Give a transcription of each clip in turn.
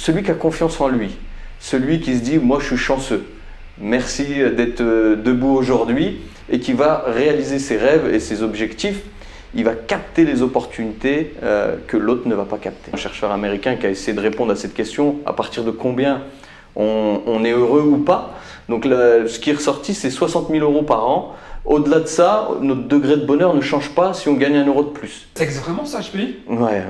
celui qui a confiance en lui, celui qui se dit « moi je suis chanceux, merci d'être debout aujourd'hui » et qui va réaliser ses rêves et ses objectifs. Il va capter les opportunités que l'autre ne va pas capter. Un chercheur américain qui a essayé de répondre à cette question, à partir de combien on est heureux ou pas. Donc ce qui est ressorti, c'est 60 000 euros par an. Au-delà de ça, notre degré de bonheur ne change pas si on gagne 1 euro de plus. C'est vraiment ça, HPI? Ouais.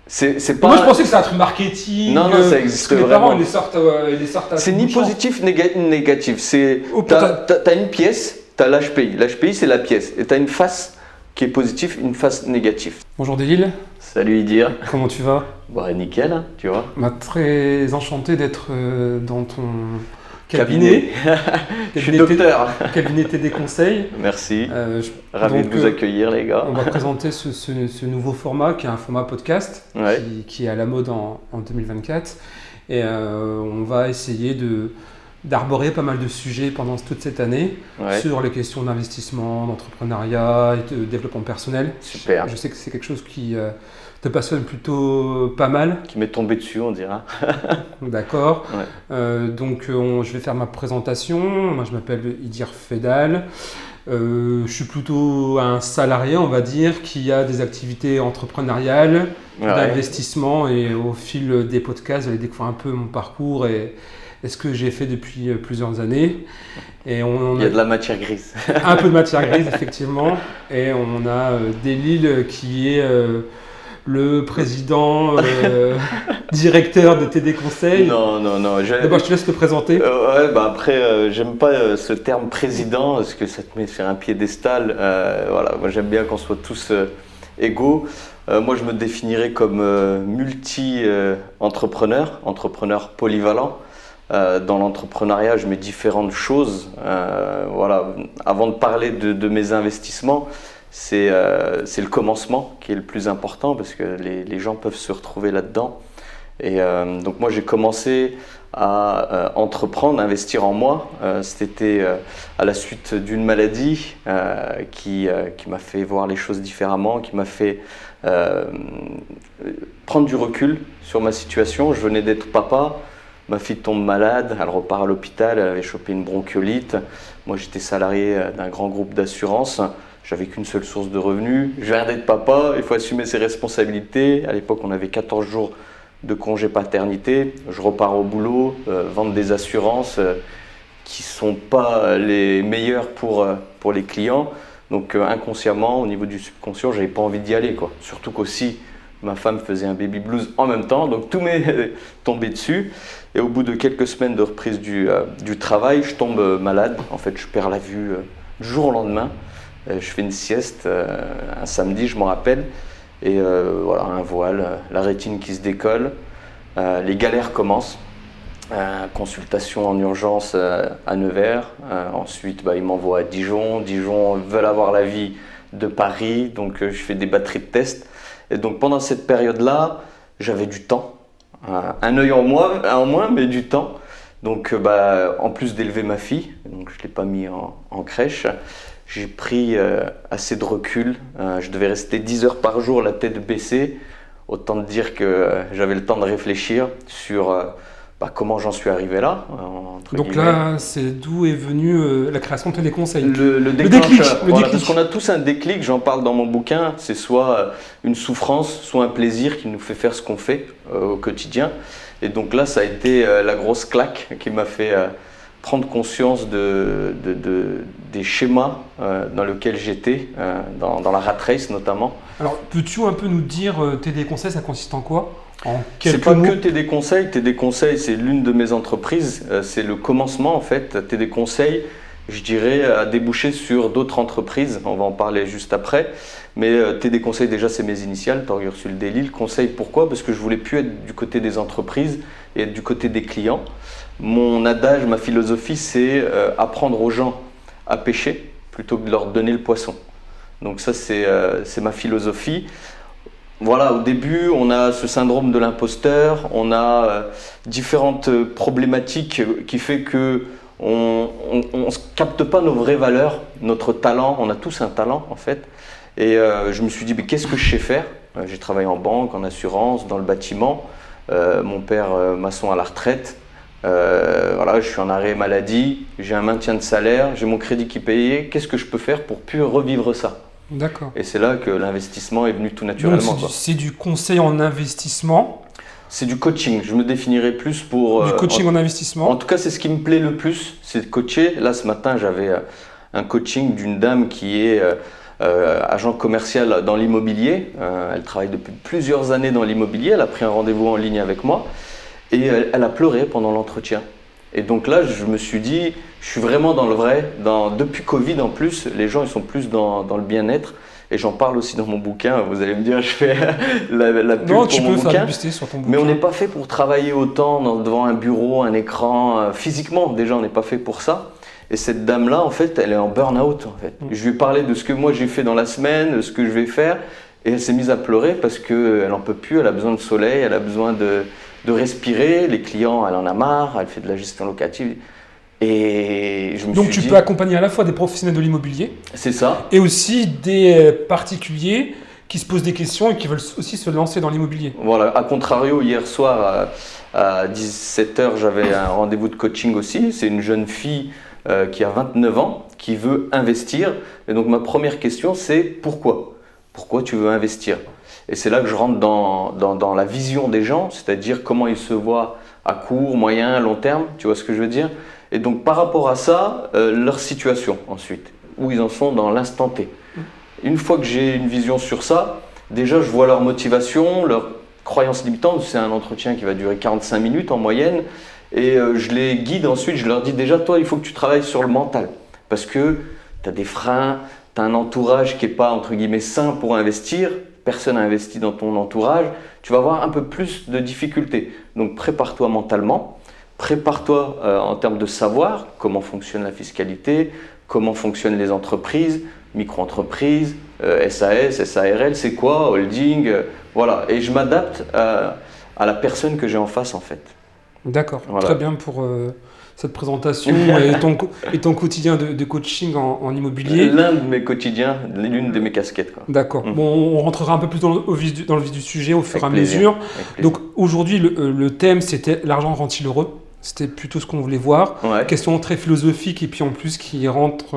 C'est pas... Moi, je pensais que c'était un truc marketing. Non, ça existe parce que vraiment. Les parents, ils les sortent à c'est tout ni bout de champ. positif ni négatif. T'as une pièce, t'as l'HPI. L'HPI, c'est la pièce. Et t'as une face qui est positive, une face négative. Bonjour Delil. Salut Idir. Comment tu vas? Bah nickel, hein, tu vois. Très enchanté d'être dans ton cabinet. Je suis docteur. Cabinet TD Conseil. Merci. Ravi de vous accueillir les gars. On va présenter ce nouveau format qui est un format podcast qui est à la mode en 2024. Et on va essayer d'arborer pas mal de sujets pendant toute cette année sur les questions d'investissement, d'entrepreneuriat et de développement personnel. Super. Je sais que c'est quelque chose qui te passionne plutôt pas mal. Qui m'est tombé dessus, on dira. D'accord. Donc je vais faire ma présentation. Moi je m'appelle Idir Fedal. Je suis plutôt un salarié, on va dire, qui a des activités entrepreneuriales, d'investissement, et au fil des podcasts, vous allez découvrir un peu mon parcours et ce que j'ai fait depuis plusieurs années. Et il y a de la matière grise. Un peu de matière grise, effectivement. Et on a Delil qui est le président, directeur de TD Conseil. Non. D'abord, je te laisse te présenter. Après, j'aime pas ce terme président parce que ça te met sur un piédestal. Moi j'aime bien qu'on soit tous égaux. Moi, je me définirais comme entrepreneur polyvalent. Dans l'entrepreneuriat, je mets différentes choses. Avant de parler de mes investissements, c'est le commencement qui est le plus important parce que les gens peuvent se retrouver là-dedans. Et donc moi, j'ai commencé à entreprendre, investir en moi. C'était à la suite d'une maladie qui m'a fait voir les choses différemment, qui m'a fait prendre du recul sur ma situation. Je venais d'être papa. Ma fille tombe malade, elle repart à l'hôpital, elle avait chopé une bronchiolite. Moi, j'étais salarié d'un grand groupe d'assurance. J'avais qu'une seule source de revenus. Je viens d'être papa, il faut assumer ses responsabilités. À l'époque, on avait 14 jours de congé paternité. Je repars au boulot, vendre des assurances qui ne sont pas les meilleures pour les clients. Donc, inconsciemment, au niveau du subconscient, je n'avais pas envie d'y aller, quoi. Surtout qu'aussi, ma femme faisait un baby blues en même temps, donc tout m'est tombé dessus. Et au bout de quelques semaines de reprise du travail, je tombe malade. En fait, je perds la vue du jour au lendemain. Je fais une sieste un samedi, je m'en rappelle. Et un voile, la rétine qui se décolle. Les galères commencent. Consultation en urgence à Nevers. Ensuite, ils m'envoient à Dijon. Dijon veulent avoir l'avis de Paris, donc je fais des batteries de tests. Et donc pendant cette période-là, j'avais du temps. Un œil en moins, mais du temps. Donc en plus d'élever ma fille, donc je ne l'ai pas mis en crèche, j'ai pris assez de recul. Je devais rester 10 heures par jour la tête baissée. Autant dire que j'avais le temps de réfléchir sur comment j'en suis arrivé là. Donc là, c'est d'où est venue la création de TD Conseil. Le déclic. Parce qu'on a tous un déclic, j'en parle dans mon bouquin. C'est soit une souffrance, soit un plaisir qui nous fait faire ce qu'on fait au quotidien. Et donc là, ça a été la grosse claque qui m'a fait prendre conscience des schémas dans lesquels j'étais, dans la rat race notamment. Alors, peux-tu un peu nous dire TD Conseil, ça consiste en quoi ? C'est pas que TD Conseil. TD Conseil, c'est l'une de mes entreprises. C'est le commencement en fait. TD Conseil, je dirais, a débouché sur d'autres entreprises. On va en parler juste après. Mais TD Conseil, déjà, c'est mes initiales. Torg Ursule Delil. Conseil, pourquoi ? Parce que je voulais plus être du côté des entreprises et être du côté des clients. Mon adage, ma philosophie, c'est apprendre aux gens à pêcher plutôt que de leur donner le poisson. Donc ça, c'est ma philosophie. Voilà, au début, on a ce syndrome de l'imposteur, on a différentes problématiques qui fait que on ne capte pas nos vraies valeurs, notre talent. On a tous un talent en fait. Et je me suis dit, mais qu'est-ce que je sais faire ? J'ai travaillé en banque, en assurance, dans le bâtiment. mon père maçon à la retraite. Voilà, je suis en arrêt maladie, j'ai un maintien de salaire, j'ai mon crédit qui est payé. Qu'est-ce que je peux faire pour plus revivre ça? D'accord. Et c'est là que l'investissement est venu tout naturellement. Donc c'est du conseil en investissement. C'est du coaching. Je me définirais plus pour... Du coaching en investissement. En tout cas, c'est ce qui me plaît le plus, c'est de coacher. Là, ce matin, j'avais un coaching d'une dame qui est agent commercial dans l'immobilier. Elle travaille depuis plusieurs années dans l'immobilier. Elle a pris un rendez-vous en ligne avec moi et elle a pleuré pendant l'entretien. Et donc là, je me suis dit, je suis vraiment dans le vrai. Depuis Covid, en plus, les gens ils sont plus dans le bien-être. Et j'en parle aussi dans mon bouquin. Vous allez me dire, je fais la pub non, pour mon bouquin. Faire publicité sur ton bouquin. Mais on n'est pas fait pour travailler autant devant un bureau, un écran. Physiquement, déjà, on n'est pas fait pour ça. Et cette dame-là, en fait, elle est en burn-out. En fait. Je lui ai parlé de ce que moi j'ai fait dans la semaine, de ce que je vais faire. Et elle s'est mise à pleurer parce qu'elle n'en peut plus. Elle a besoin de soleil, elle a besoin de respirer. Les clients, elle en a marre. Elle fait de la gestion locative. Et je me Donc suis tu dit, peux accompagner à la fois des professionnels de l'immobilier. C'est ça. Et aussi des particuliers qui se posent des questions et qui veulent aussi se lancer dans l'immobilier. Voilà, à contrario, hier soir à 17h, j'avais un rendez-vous de coaching aussi. C'est une jeune fille qui a 29 ans, qui veut investir. Et donc ma première question, c'est pourquoi? Pourquoi tu veux investir? Et c'est là que je rentre dans la vision des gens, c'est-à-dire comment ils se voient à court, moyen, long terme, tu vois ce que je veux dire? Et donc par rapport à ça, leur situation ensuite, où ils en sont dans l'instant T. Une fois que j'ai une vision sur ça, déjà je vois leur motivation, leurs croyances limitantes. C'est un entretien qui va durer 45 minutes en moyenne. Et je les guide ensuite, je leur dis déjà, toi il faut que tu travailles sur le mental. Parce que tu as des freins, tu as un entourage qui n'est pas entre guillemets sain pour investir. Personne n'a investi dans ton entourage. Tu vas avoir un peu plus de difficultés. Donc prépare-toi mentalement. Prépare-toi en termes de savoir comment fonctionne la fiscalité, comment fonctionnent les entreprises, micro-entreprises, SAS, SARL, c'est quoi, holding, voilà. Et je m'adapte à la personne que j'ai en face en fait. D'accord, voilà. Très bien pour cette présentation et ton quotidien de coaching en immobilier. L'un de mes quotidiens, l'une de mes casquettes. Quoi. D'accord. Bon, on rentrera un peu plus dans le vif du sujet au fur et à plaisir. mesure. Donc aujourd'hui, le thème c'était l'argent rend-il heureux? C'était plutôt ce qu'on voulait voir. Ouais. Question très philosophique et puis en plus qui rentre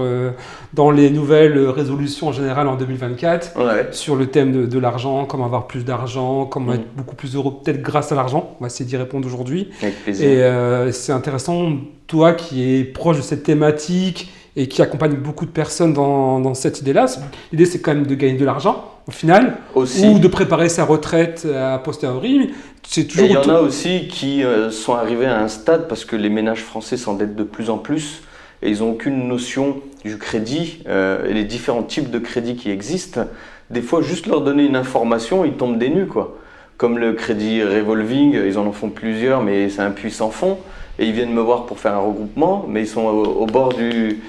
dans les nouvelles résolutions en général en 2024 sur le thème de l'argent, comment avoir plus d'argent, comment être beaucoup plus heureux peut-être grâce à l'argent. On va essayer d'y répondre aujourd'hui. Avec plaisir. Et c'est intéressant, toi qui es proche de cette thématique et qui accompagne beaucoup de personnes dans cette idée-là. L'idée c'est quand même de gagner de l'argent au final, aussi. Ou de préparer sa retraite a posteriori. C'est toujours. Et il y en a aussi qui sont arrivés à un stade parce que les ménages français s'endettent de plus en plus et ils n'ont aucune notion du crédit et les différents types de crédits qui existent. Des fois, juste leur donner une information, ils tombent des nues, quoi. Comme le crédit revolving, ils en font plusieurs, mais c'est un puits sans fond. Et ils viennent me voir pour faire un regroupement, mais ils sont au bord du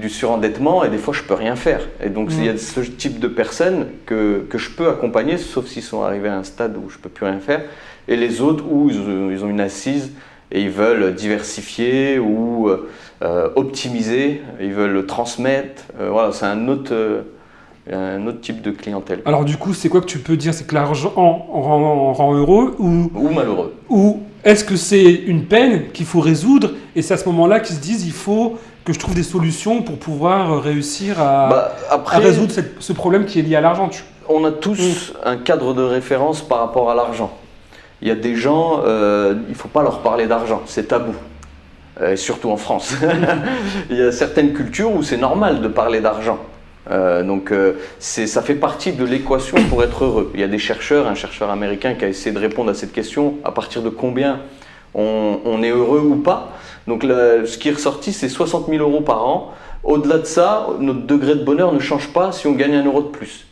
surendettement et des fois je peux rien faire. Et donc il y a ce type de personnes que je peux accompagner, sauf s'ils sont arrivés à un stade où je peux plus rien faire. Et les autres où ils ont une assise et ils veulent diversifier ou optimiser, ils veulent transmettre. Voilà, c'est un autre type de clientèle. Alors du coup, c'est quoi que tu peux dire? C'est que l'argent rend heureux ou malheureux? Ou est-ce que c'est une peine qu'il faut résoudre et c'est à ce moment-là qu'ils se disent il faut que je trouve des solutions pour pouvoir réussir à résoudre ce problème qui est lié à l'argent? On a tous un cadre de référence par rapport à l'argent. Il y a des gens, il ne faut pas leur parler d'argent, c'est tabou. Surtout en France. Il y a certaines cultures où c'est normal de parler d'argent. Donc ça fait partie de l'équation pour être heureux. Il y a des chercheurs, un chercheur américain qui a essayé de répondre à cette question, à partir de combien on est heureux ou pas. Donc ce qui est ressorti, c'est 60 000 euros par an. Au-delà de ça, notre degré de bonheur ne change pas si on gagne 1 euro de plus.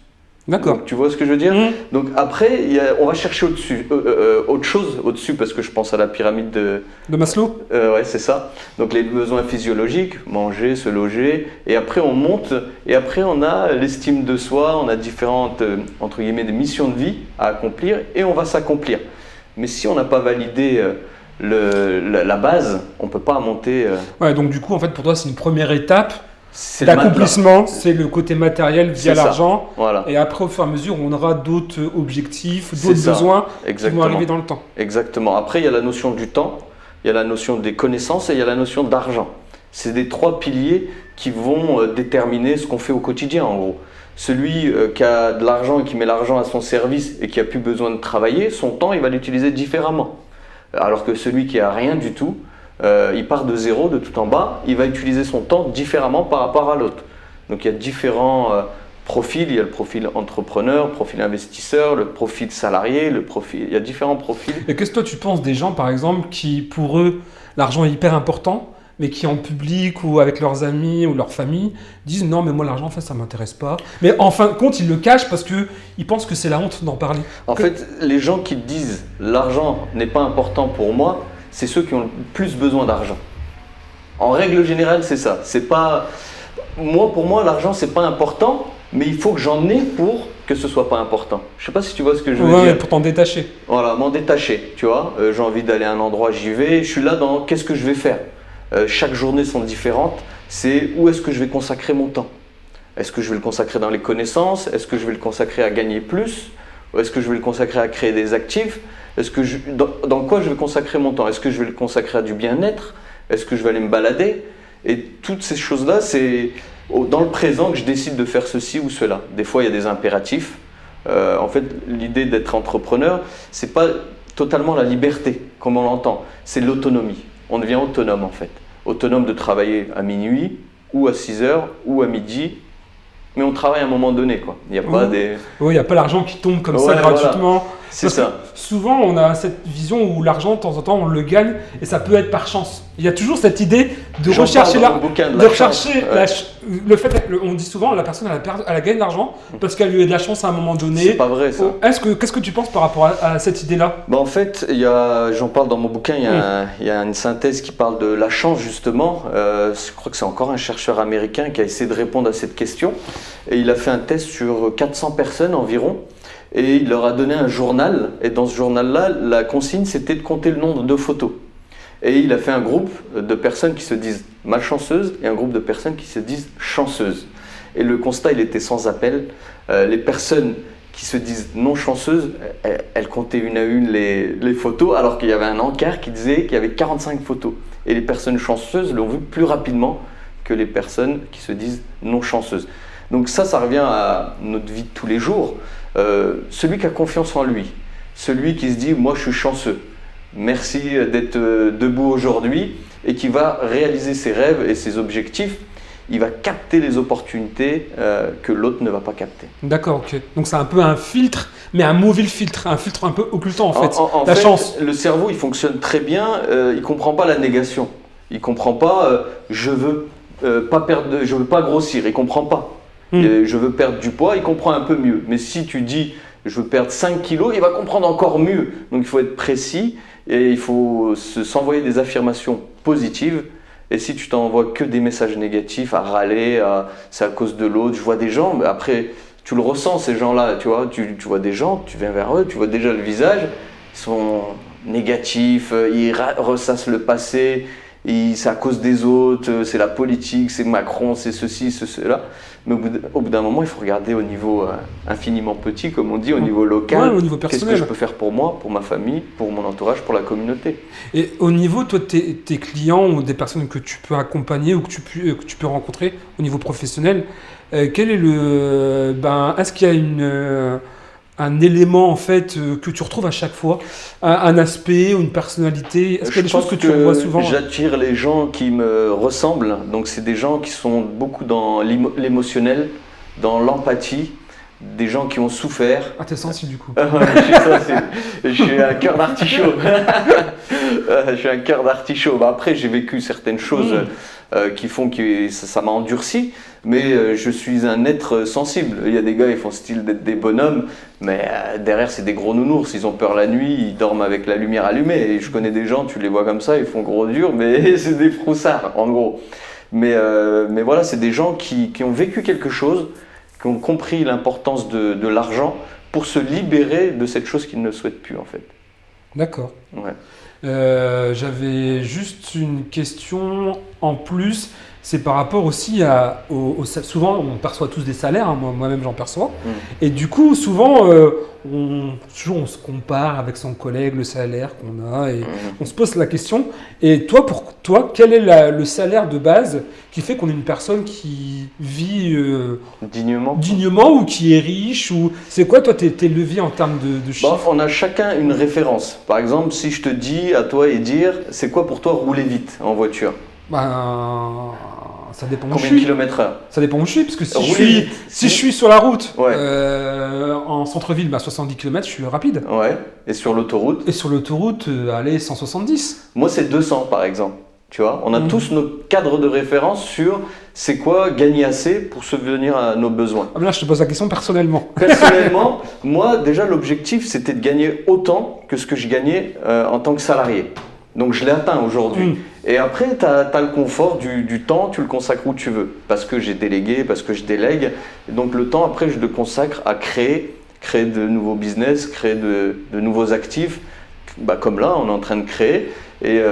D'accord. Donc, tu vois ce que je veux dire? Donc après, on va chercher au-dessus, autre chose au-dessus, parce que je pense à la pyramide de Maslow. Ouais, c'est ça. Donc les besoins physiologiques, manger, se loger, et après on monte, et après on a l'estime de soi, on a différentes, entre guillemets, des missions de vie à accomplir, et on va s'accomplir. Mais si on n'a pas validé la base, on ne peut pas monter. Ouais, donc du coup, en fait, pour toi, c'est une première étape. d'accomplissement, c'est le côté matériel via l'argent. Voilà. Et après, au fur et à mesure, on aura d'autres objectifs, d'autres besoins qui vont arriver dans le temps. Exactement. Après, il y a la notion du temps, il y a la notion des connaissances et il y a la notion d'argent. C'est des 3 piliers qui vont déterminer ce qu'on fait au quotidien, en gros. Celui qui a de l'argent et qui met l'argent à son service et qui n'a plus besoin de travailler, son temps, il va l'utiliser différemment. Alors que celui qui n'a rien du tout, il part de zéro, de tout en bas, il va utiliser son temps différemment par rapport à l'autre. Donc il y a différents profils, il y a le profil entrepreneur, le profil investisseur, le profil salarié, il y a différents profils. Et qu'est-ce que toi tu penses des gens par exemple qui pour eux l'argent est hyper important mais qui en public ou avec leurs amis ou leur famille disent non mais moi l'argent en fait ça m'intéresse pas, mais en fin de compte ils le cachent parce qu'ils pensent que c'est la honte d'en parler. En fait les gens qui disent l'argent n'est pas important pour moi, c'est ceux qui ont le plus besoin d'argent. En règle générale c'est ça, c'est pas... Pour moi l'argent c'est pas important, mais il faut que j'en ai pour que ce soit pas important. Je sais pas si tu vois ce que je veux dire. Pour t'en détacher. Voilà, m'en détacher, tu vois. J'ai envie d'aller à un endroit, j'y vais, je suis là dans qu'est-ce que je vais faire. Chaque journée sont différentes, c'est où est-ce que je vais consacrer mon temps. Est-ce que je vais le consacrer dans les connaissances? Est-ce que je vais le consacrer à gagner plus? Ou est-ce que je vais le consacrer à créer des actifs? Dans quoi je vais consacrer mon temps? Est-ce que je vais le consacrer à du bien-être? Est-ce que je vais aller me balader? Et toutes ces choses-là, c'est dans le présent que je décide de faire ceci ou cela. Des fois, il y a des impératifs. En fait, l'idée d'être entrepreneur, c'est pas totalement la liberté, comme on l'entend. C'est l'autonomie. On devient autonome en fait. Autonome de travailler à minuit, ou à 6 heures, ou à midi. Mais on travaille à un moment donné, quoi. Il n'y a pas des... Oui, il n'y a pas l'argent qui tombe comme ça gratuitement. Voilà. C'est ça. Souvent, on a cette vision où l'argent, de temps en temps, on le gagne et ça peut être par chance. Il y a toujours cette idée de rechercher le fait. On dit souvent la personne elle a gagné de l'argent parce qu'elle a eu de la chance à un moment donné. C'est pas vrai ça. Qu'est-ce que tu penses par rapport à cette idée-là? En fait, j'en parle dans mon bouquin. Il y a une synthèse qui parle de la chance justement. Je crois que c'est encore un chercheur américain qui a essayé de répondre à cette question. Et il a fait un test sur 400 personnes environ. Et il leur a donné un journal, et dans ce journal-là, la consigne, c'était de compter le nombre de photos. Et il a fait un groupe de personnes qui se disent malchanceuses et un groupe de personnes qui se disent chanceuses. Et le constat, il était sans appel. Les personnes qui se disent non chanceuses, elles comptaient une à une les photos, alors qu'il y avait un encart qui disait qu'il y avait 45 photos. Et les personnes chanceuses l'ont vu plus rapidement que les personnes qui se disent non chanceuses. Donc ça revient à notre vie de tous les jours. Celui qui a confiance en lui, celui qui se dit « moi je suis chanceux, merci d'être debout aujourd'hui » et qui va réaliser ses rêves et ses objectifs, il va capter les opportunités que l'autre ne va pas capter. D'accord, ok. Donc c'est un peu un filtre, mais un mauvais filtre, un filtre un peu occultant en fait. En fait, chance. Le cerveau il fonctionne très bien, il ne comprend pas la négation. Il ne comprend pas je veux pas grossir, il ne comprend pas. Je veux perdre du poids, il comprend un peu mieux. Mais si tu dis je veux perdre 5 kilos, il va comprendre encore mieux. Donc il faut être précis et il faut s'envoyer des affirmations positives. Et si tu t'envoies que des messages négatifs, à râler, c'est à cause de l'autre, je vois des gens, mais après tu le ressens ces gens-là, tu vois, tu vois des gens, tu viens vers eux, tu vois déjà le visage, ils sont négatifs, ils ressassent le passé, c'est à cause des autres, c'est la politique, c'est Macron, c'est ceci, c'est cela. Mais au bout d'un moment, il faut regarder au niveau infiniment petit, comme on dit, au niveau local. Ouais, au niveau personnel. Qu'est-ce que je peux faire pour moi, pour ma famille, pour mon entourage, pour la communauté. Et au niveau, toi, tes clients ou des personnes que tu peux accompagner ou que tu peux rencontrer au niveau professionnel, quel est est-ce qu'il y a un élément en fait que tu retrouves à chaque fois, un aspect ou une personnalité? Est-ce qu'il y a des choses que tu vois souvent? J'attire les gens qui me ressemblent, donc c'est des gens qui sont beaucoup dans l'émotionnel, dans l'empathie, des gens qui ont souffert. Ah, t'es sensible du coup. Je suis sensible. Je suis un cœur d'artichaut. Je suis un cœur d'artichaut. Après, j'ai vécu certaines choses qui font que ça m'a endurci, mais je suis un être sensible. Il y a des gars, ils font style d'être des bonhommes, mais derrière, c'est des gros nounours. Ils ont peur la nuit, ils dorment avec la lumière allumée. Et je connais des gens, tu les vois comme ça, ils font gros dur, mais c'est des froussards, en gros. Mais voilà, c'est des gens qui ont vécu quelque chose, qui ont compris l'importance de l'argent pour se libérer de cette chose qu'ils ne souhaitent plus, en fait. D'accord. Ouais. J'avais juste une question en plus, c'est par rapport aussi souvent, on perçoit tous des salaires, hein, moi-même j'en perçois. Et du coup, souvent, on se compare avec son collègue, le salaire qu'on a, et on se pose la question. Et toi, pour toi, quel est le salaire de base qui fait qu'on est une personne qui vit dignement ou qui est riche ou... C'est quoi, toi, tes leviers en termes de chiffres? On a chacun une référence. Par exemple, si je te dis à toi et dire, c'est quoi pour toi rouler vite en voiture? Ça dépend Combien de kilomètres heure? Ça dépend où je suis, parce que si je suis sur la route, en centre-ville, 70 km, je suis rapide. Ouais. Et sur l'autoroute? Et sur l'autoroute, allez, 170. Moi, c'est 200 par exemple. Tu vois, on a tous nos cadres de référence sur c'est quoi gagner assez pour subvenir à nos besoins. Là, je te pose la question personnellement. Personnellement, moi, déjà, l'objectif, c'était de gagner autant que ce que je gagnais en tant que salarié. Donc, je l'ai atteint aujourd'hui. Et après, tu as le confort du temps, tu le consacres où tu veux. Parce que j'ai délégué, parce que je délègue. Et donc, le temps, après, je le consacre à créer de nouveaux business, créer de nouveaux actifs. Comme là, on est en train de créer. Et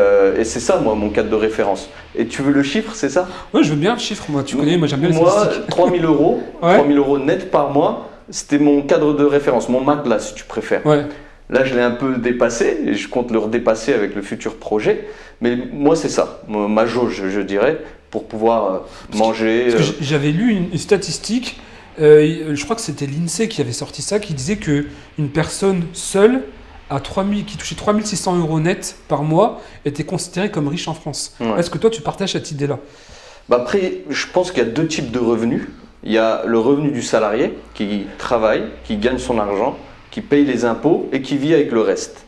c'est ça, moi, mon cadre de référence. Et tu veux le chiffre, c'est ça? Oui, je veux bien le chiffre, moi. Tu connais, moi, j'aime bien les statistiques. Moi, 3 000 euros, 3 000 euros net par mois, c'était mon cadre de référence, mon matelas, si tu préfères. Ouais. Là, je l'ai un peu dépassé et je compte le redépasser avec le futur projet. Mais moi, c'est ça, ma jauge, je dirais, pour pouvoir manger. Parce que j'avais lu une statistique, je crois que c'était l'INSEE qui avait sorti ça, qui disait qu'une personne seule qui touchait 3 600 euros net par mois était considérée comme riche en France. Ouais. Est-ce que toi, tu partages cette idée-là? Après, je pense qu'il y a deux types de revenus. Il y a le revenu du salarié qui travaille, qui gagne son argent, qui paye les impôts et qui vit avec le reste.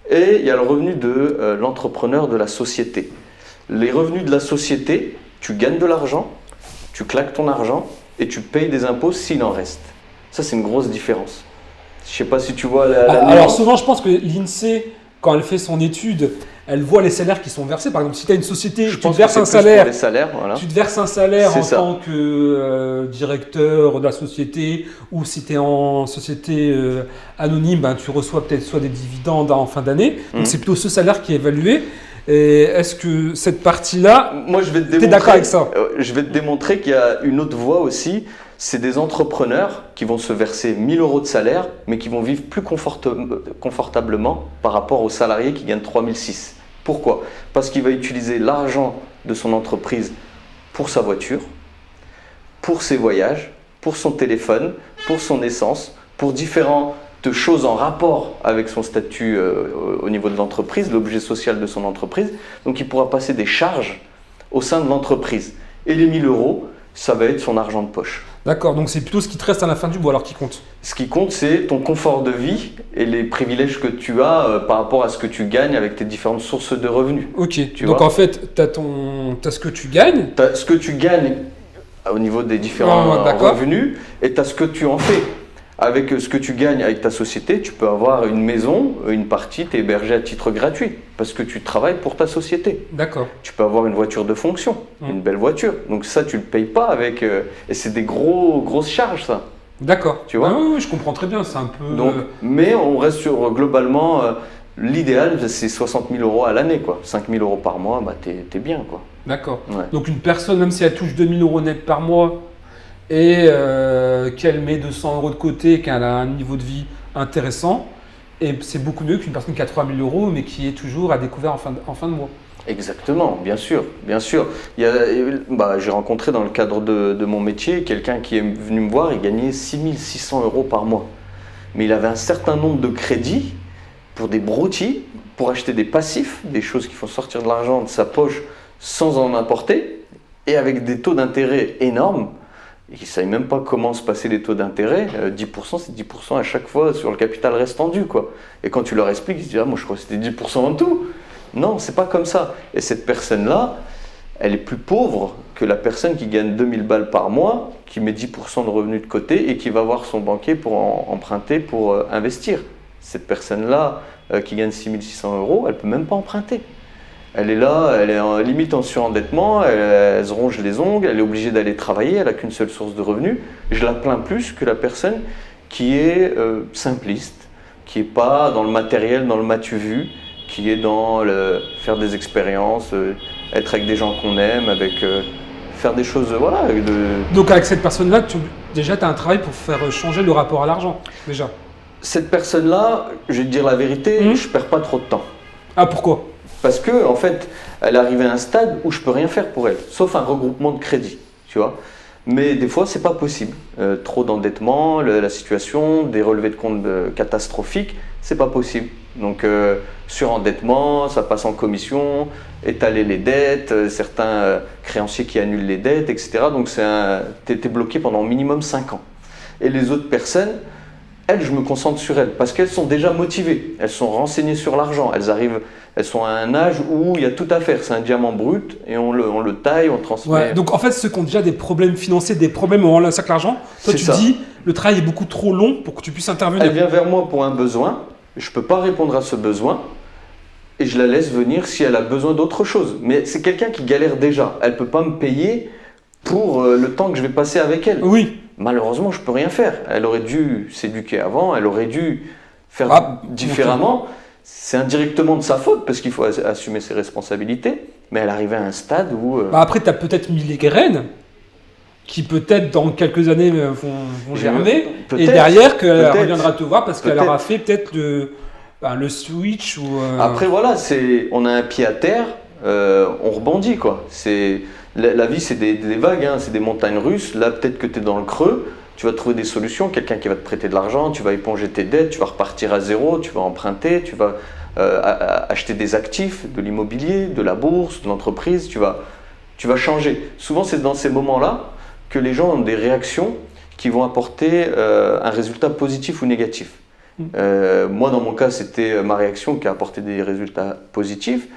Et il y a le revenu de l'entrepreneur de la société. Les revenus de la société, tu gagnes de l'argent, tu claques ton argent et tu payes des impôts s'il en reste. Ça, c'est une grosse différence. Je ne sais pas si tu vois alors souvent, je pense que l'INSEE, quand elle fait son étude, elle voit les salaires qui sont versés. Par exemple, si tu as une société, tu te verses un salaire. Tu te verses un salaire en tant que directeur de la société, ou si tu es en société anonyme, tu reçois peut-être soit des dividendes en fin d'année. Donc c'est plutôt ce salaire qui est évalué. Et est-ce que cette partie-là, tu es d'accord avec ça? Je vais te démontrer qu'il y a une autre voie aussi. C'est des entrepreneurs qui vont se verser 1 000 euros de salaire, mais qui vont vivre plus confortablement par rapport aux salariés qui gagnent 3 600. Pourquoi? Parce qu'il va utiliser l'argent de son entreprise pour sa voiture, pour ses voyages, pour son téléphone, pour son essence, pour différentes choses en rapport avec son statut au niveau de l'entreprise, l'objet social de son entreprise. Donc il pourra passer des charges au sein de l'entreprise. Et les 1 000 euros, ça va être son argent de poche. D'accord, donc c'est plutôt ce qui te reste à la fin du mois alors qui compte. Ce qui compte, c'est ton confort de vie et les privilèges que tu as par rapport à ce que tu gagnes avec tes différentes sources de revenus. Ok, donc en fait, tu as ce que tu gagnes. Tu as ce que tu gagnes au niveau des différents revenus et tu as ce que tu en fais. Avec ce que tu gagnes avec ta société, tu peux avoir une maison, une partie, t'es hébergé à titre gratuit parce que tu travailles pour ta société. D'accord. Tu peux avoir une voiture de fonction, une belle voiture. Donc ça, tu ne le payes pas avec... et c'est des grosses charges, ça. D'accord. Tu vois? Oui, je comprends très bien. C'est un peu... Donc, mais on reste sur, globalement, l'idéal, c'est 60 000 euros à l'année, quoi. 5 000 euros par mois, t'es bien, quoi. D'accord. Ouais. Donc une personne, même si elle touche 2 000 euros net par mois, et qu'elle met 200 euros de côté, qu'elle a un niveau de vie intéressant, et c'est beaucoup mieux qu'une personne qui a 3 000 euros, mais qui est toujours à découvert en fin de mois. Exactement, bien sûr, bien sûr. J'ai rencontré dans le cadre de mon métier quelqu'un qui est venu me voir, il gagnait 6 600 euros par mois. Mais il avait un certain nombre de crédits pour des broutilles, pour acheter des passifs, des choses qui font sortir de l'argent de sa poche sans en apporter, et avec des taux d'intérêt énormes. Et ils ne savaient même pas comment se passer les taux d'intérêt. 10%, c'est 10% à chaque fois sur le capital restant dû, quoi. Et quand tu leur expliques, ils se disent « Ah, moi je crois que c'était 10% en tout ». Non, c'est pas comme ça. Et cette personne-là, elle est plus pauvre que la personne qui gagne 2000 balles par mois, qui met 10% de revenus de côté et qui va voir son banquier pour emprunter, pour investir. Cette personne-là, qui gagne 6600 euros, elle ne peut même pas emprunter. Elle est là, elle est limite en surendettement, elle se ronge les ongles, elle est obligée d'aller travailler, elle n'a qu'une seule source de revenus. Je la plains plus que la personne qui est simpliste, qui n'est pas dans le matériel, dans le m'as-tu vu, qui est dans faire des expériences, être avec des gens qu'on aime, faire des choses, voilà. Donc avec cette personne-là, déjà tu as un travail pour faire changer le rapport à l'argent, déjà. Cette personne-là, je vais te dire la vérité, je perds pas trop de temps. Ah, pourquoi? Parce que en fait, elle est arrivée à un stade où je peux rien faire pour elle, sauf un regroupement de crédit, tu vois. Mais des fois, c'est pas possible. Trop d'endettement, la situation, des relevés de compte catastrophiques, c'est pas possible. Donc surendettement, ça passe en commission, étaler les dettes, certains créanciers qui annulent les dettes, etc. Donc t'es bloqué pendant au minimum 5 ans. Et les autres personnes, elles, je me concentre sur elles parce qu'elles sont déjà motivées, elles sont renseignées sur l'argent, elles sont à un âge où il y a tout à faire. C'est un diamant brut et on le taille, on transmet. Ouais, donc en fait, ceux qui ont déjà des problèmes financiers, des problèmes au relation avec l'argent, toi tu dis le travail est beaucoup trop long pour que tu puisses intervenir. Elle vient vers moi pour un besoin, je ne peux pas répondre à ce besoin et je la laisse venir si elle a besoin d'autre chose. Mais c'est quelqu'un qui galère déjà, elle ne peut pas me payer pour le temps que je vais passer avec elle. Oui. Malheureusement, je ne peux rien faire. Elle aurait dû s'éduquer avant, elle aurait dû faire différemment. C'est indirectement de sa faute parce qu'il faut assumer ses responsabilités. Mais elle arrivait à un stade où… Après, tu as peut-être mis les graines qui peut-être dans quelques années vont germer. Et derrière, qu'elle reviendra te voir parce qu'elle aura fait peut-être le switch. Après, voilà, on a un pied à terre, on rebondit, quoi. La vie, c'est des vagues, hein, c'est des montagnes russes. Là, peut-être que tu es dans le creux, tu vas trouver des solutions, quelqu'un qui va te prêter de l'argent, tu vas éponger tes dettes, tu vas repartir à zéro, tu vas emprunter, tu vas acheter des actifs, de l'immobilier, de la bourse, de l'entreprise, tu vas changer. Souvent, c'est dans ces moments-là que les gens ont des réactions qui vont apporter un résultat positif ou négatif. Moi, dans mon cas, c'était ma réaction qui a apporté des résultats positifs.